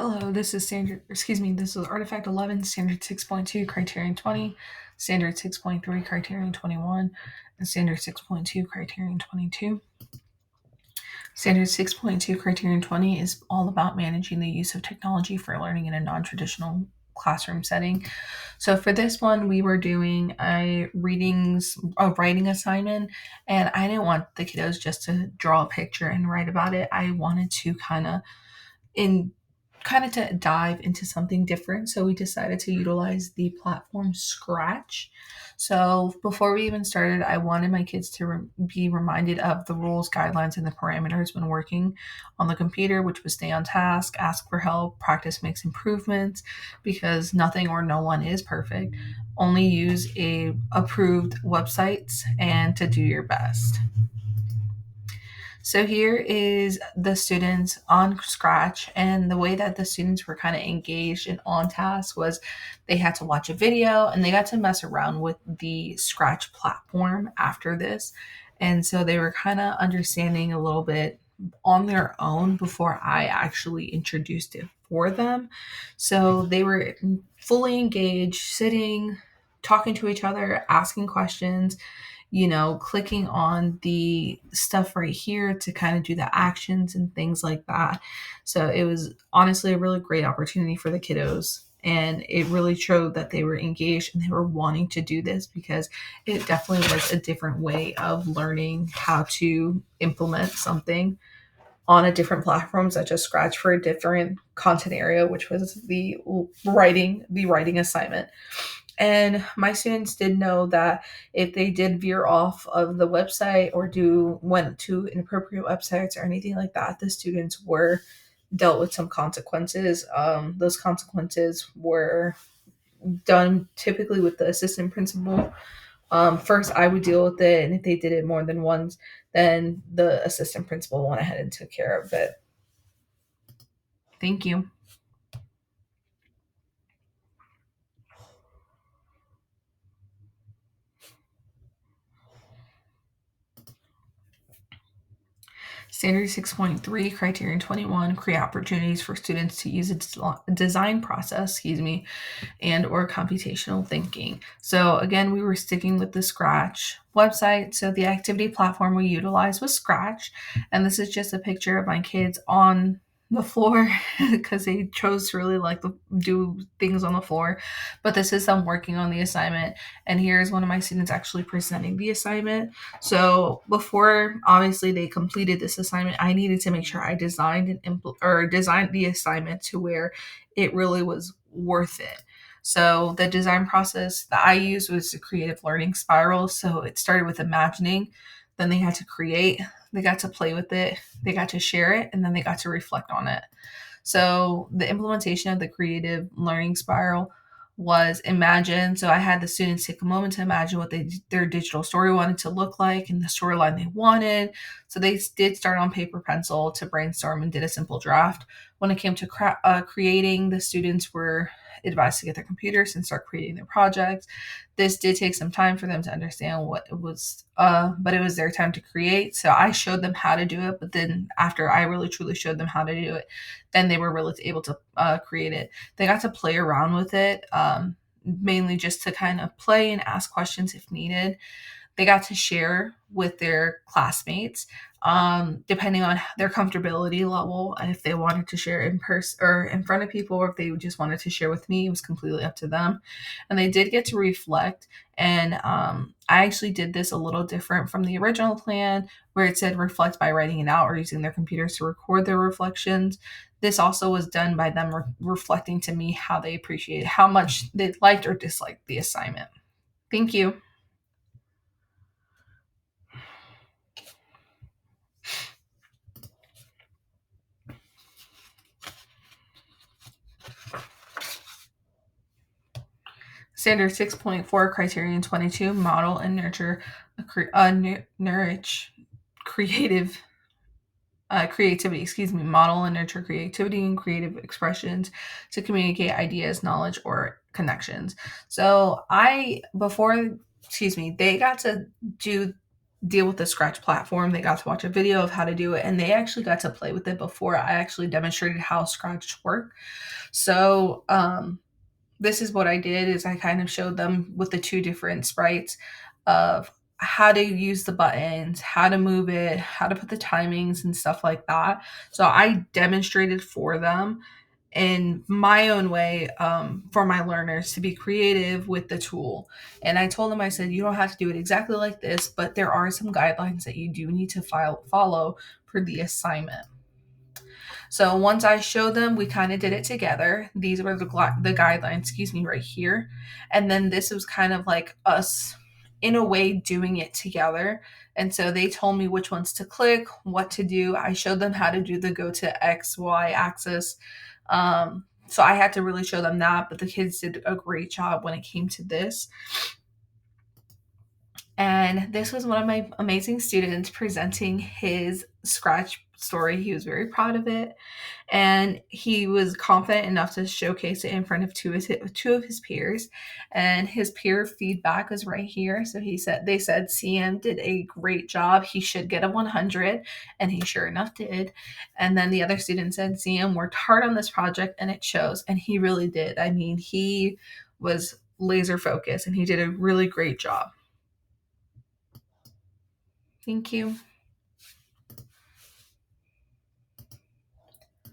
Hello, this is Artifact 11, Standard 6.2, Criterion 20, Standard 6.3, Criterion 21, and Standard 6.2, Criterion 22. Standard 6.2, Criterion 20 is all about managing the use of technology for learning in a non-traditional classroom setting. So for this one, we were doing a writing assignment, and I didn't want the kiddos just to draw a picture and write about it. I wanted to in kind of to dive into something different. So we decided to utilize the platform Scratch. So before we even started, I wanted my kids to be reminded of the rules, guidelines, and the parameters when working on the computer, which was stay on task, ask for help, practice makes improvements, because nothing or no one is perfect. Only use a approved websites and to do your best. So here is the students on Scratch, and the way that the students were kind of engaged and on task was they had to watch a video and they got to mess around with the Scratch platform after this. And so they were kind of understanding a little bit on their own before I actually introduced it for them. So they were fully engaged, sitting, talking to each other, asking questions, clicking on the stuff right here to kind of do the actions and things like that. So it was honestly a really great opportunity for the kiddos. And it really showed that they were engaged and they were wanting to do this because it definitely was a different way of learning how to implement something on a different platform, such as Scratch, for a different content area, which was the writing assignment. And my students did know that if they did veer off of the website or went to inappropriate websites or anything like that, the students were dealt with some consequences. Those consequences were done typically with the assistant principal. First, I would deal with it, and if they did it more than once, then the assistant principal went ahead and took care of it. Thank you. Standard 6.3, Criterion 21, create opportunities for students to use a design process, and or computational thinking. So again, we were sticking with the Scratch website. So the activity platform we utilized was Scratch. And this is just a picture of my kids on the floor because they chose to really like to do things on the floor. But this is them working on the assignment. And here's one of my students actually presenting the assignment. So before obviously they completed this assignment, I needed to make sure I designed the assignment to where it really was worth it. So the design process that I used was the creative learning spiral. So it started with imagining, then they had to create, they got to play with it, they got to share it, and then they got to reflect on it. So the implementation of the creative learning spiral was imagine. So I had the students take a moment to imagine what their digital story wanted to look like and the storyline they wanted. So they did start on paper pencil to brainstorm and did a simple draft. When it came to creating, the students were advised to get their computers and start creating their projects. This did take some time for them to understand what it was, but it was their time to create. So I showed them how to do it, but then after I really truly showed them how to do it, then they were really able to create it. They got to play around with it, mainly just to kind of play and ask questions if needed. They got to share with their classmates, depending on their comfortability level. If they wanted to share in person or in front of people, or if they just wanted to share with me, it was completely up to them. And they did get to reflect. And I actually did this a little different from the original plan, where it said reflect by writing it out or using their computers to record their reflections. This also was done by them reflecting to me how they appreciated, how much they liked or disliked the assignment. Thank you. Standard 6.4, Criterion 22, model and nurture nourish creative creativity, model and nurture creativity and creative expressions to communicate ideas, knowledge, or connections. So they got to do deal with the Scratch platform. They got to watch a video of how to do it, and they actually got to play with it before I actually demonstrated how Scratch worked. So this is what I did is I kind of showed them with the two different sprites of how to use the buttons, how to move it, how to put the timings and stuff like that. So I demonstrated for them in my own way, for my learners to be creative with the tool. And I told them, I said, you don't have to do it exactly like this, but there are some guidelines that you do need to follow for the assignment. So once I showed them, we kind of did it together. These were the guidelines, right here. And then this was kind of like us, in a way, doing it together. And so they told me which ones to click, what to do. I showed them how to do the go to X, Y axis. So I had to really show them that, but the kids did a great job when it came to this. And this was one of my amazing students presenting his Scratch story. He was very proud of it, and he was confident enough to showcase it in front of two of his peers. And his peer feedback was right here. So they said CM did a great job. He should get a 100, and he sure enough did. And then the other student said CM worked hard on this project, and it shows. And he really did. I mean, he was laser focused, and he did a really great job. Thank you.